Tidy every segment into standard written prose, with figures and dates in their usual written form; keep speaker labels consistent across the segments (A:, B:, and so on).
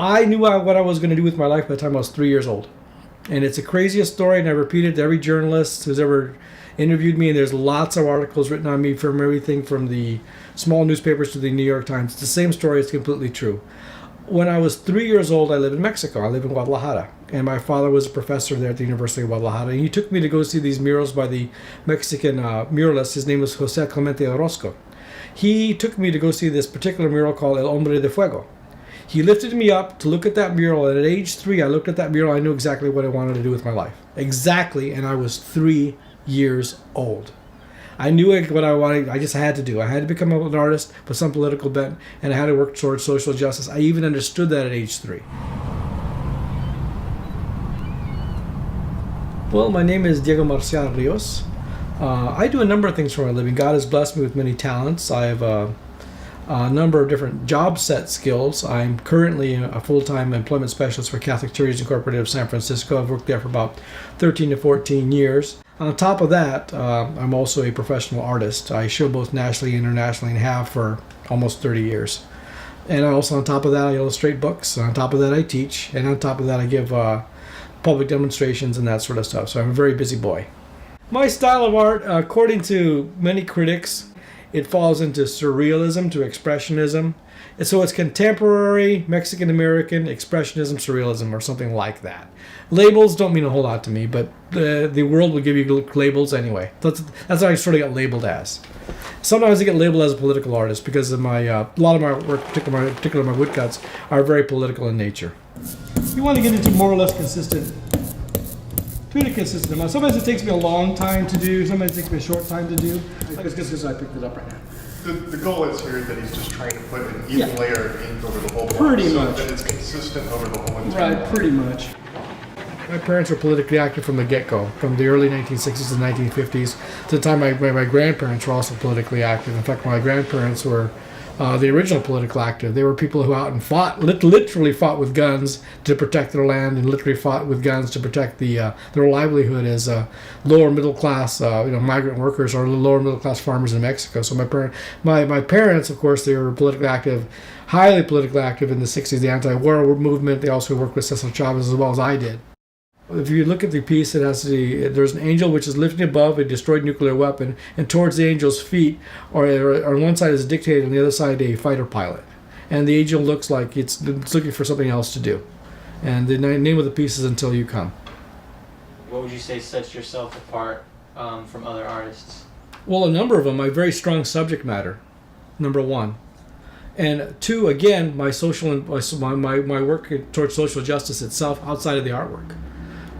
A: I knew what I was going to do with my life by the time I was 3 years old. And it's the craziest story, and I repeat it to every journalist who's ever interviewed me, and there's lots of articles written on me from everything from the small newspapers to the New York Times. It's the same story. It's completely true. When I was 3 years old, I lived in Mexico. I live in Guadalajara. And my father was a professor there at the University of Guadalajara. And he took me to go see these murals by the Mexican muralist. His name was Jose Clemente Orozco. He took me to go see this particular mural called El Hombre de Fuego. He lifted me up to look at that mural, and at age 3, I looked at that mural. I knew exactly what I wanted to do with my life. Exactly, and I was 3 years old. I knew what I wanted. I just had to do. I had to become an artist with some political bent, and I had to work towards social justice. I even understood that at age 3. Well, my name is Diego Marcial Rios. I do a number of things for my living. God has blessed me with many talents. I have a number of different job set skills. I'm currently a full-time employment specialist for Catholic Charities Incorporated of San Francisco. I've worked there for about 13 to 14 years. On top of that, I'm also a professional artist. I show both nationally and internationally and have for almost 30 years. And also on top of that, I illustrate books. On top of that, I teach. And on top of that, I give public demonstrations and that sort of stuff. So I'm a very busy boy. My style of art, according to many critics, it falls into surrealism to expressionism. And so it's contemporary, Mexican-American, expressionism, surrealism, or something like that. Labels don't mean a whole lot to me, but the world will give you labels anyway. That's what I sort of get labeled as. Sometimes I get labeled as a political artist because of my a lot of my work, particularly my woodcuts, are very political in nature. You want to get into more or less consistent amount. Sometimes it takes me a long time to do, sometimes it takes me a short time to do. It's because I picked it up right now.
B: The goal is here that he's just trying to put an even layer of ink over the whole block.
A: Pretty
B: so
A: much.
B: that it's consistent over the whole entire
A: Right, pretty much. My parents were politically active from the get-go, from the early 1960s to 1950s, to the time my grandparents were also politically active. In fact, my grandparents were the original political active. They were people who out and fought, literally fought with guns to protect their land, and literally fought with guns to protect their livelihood as lower middle class, migrant workers or lower middle class farmers in Mexico. So my parents, of course, they were politically active, highly politically active in the 60s, the anti-war movement. They also worked with Cesar Chavez as well as I did. If you look at the piece, there's an angel which is lifting above a destroyed nuclear weapon, and towards the angel's feet, or on one side is a dictator, on the other side a fighter pilot. And the angel looks like it's looking for something else to do. And the name of the piece is Until You Come.
C: What would you say sets yourself apart from other artists?
A: Well, a number of them. My very strong subject matter, number one. And two, again, my work towards social justice itself outside of the artwork.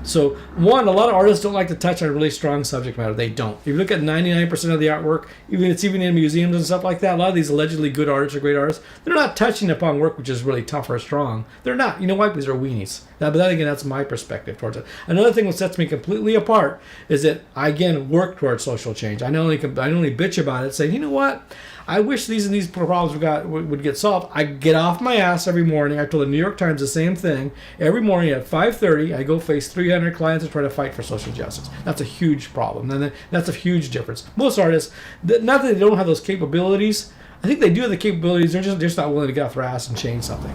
A: So, one, a lot of artists don't like to touch on really strong subject matter. They don't. If you look at 99% of the artwork, even in museums and stuff like that, a lot of these allegedly good artists or great artists, they're not touching upon work which is really tough or strong. They're not. You know why? Because they're weenies. But then again, that's my perspective towards it. Another thing that sets me completely apart is that I, again, work towards social change. I not only bitch about it, saying, you know what? I wish these and these problems would get solved. I get off my ass every morning. I told the New York Times the same thing. Every morning at 5:30, I go face 300 clients and try to fight for social justice. That's a huge problem. And that's a huge difference. Most artists, not that they don't have those capabilities. I think they do have the capabilities. They're just not willing to get off their ass and change something.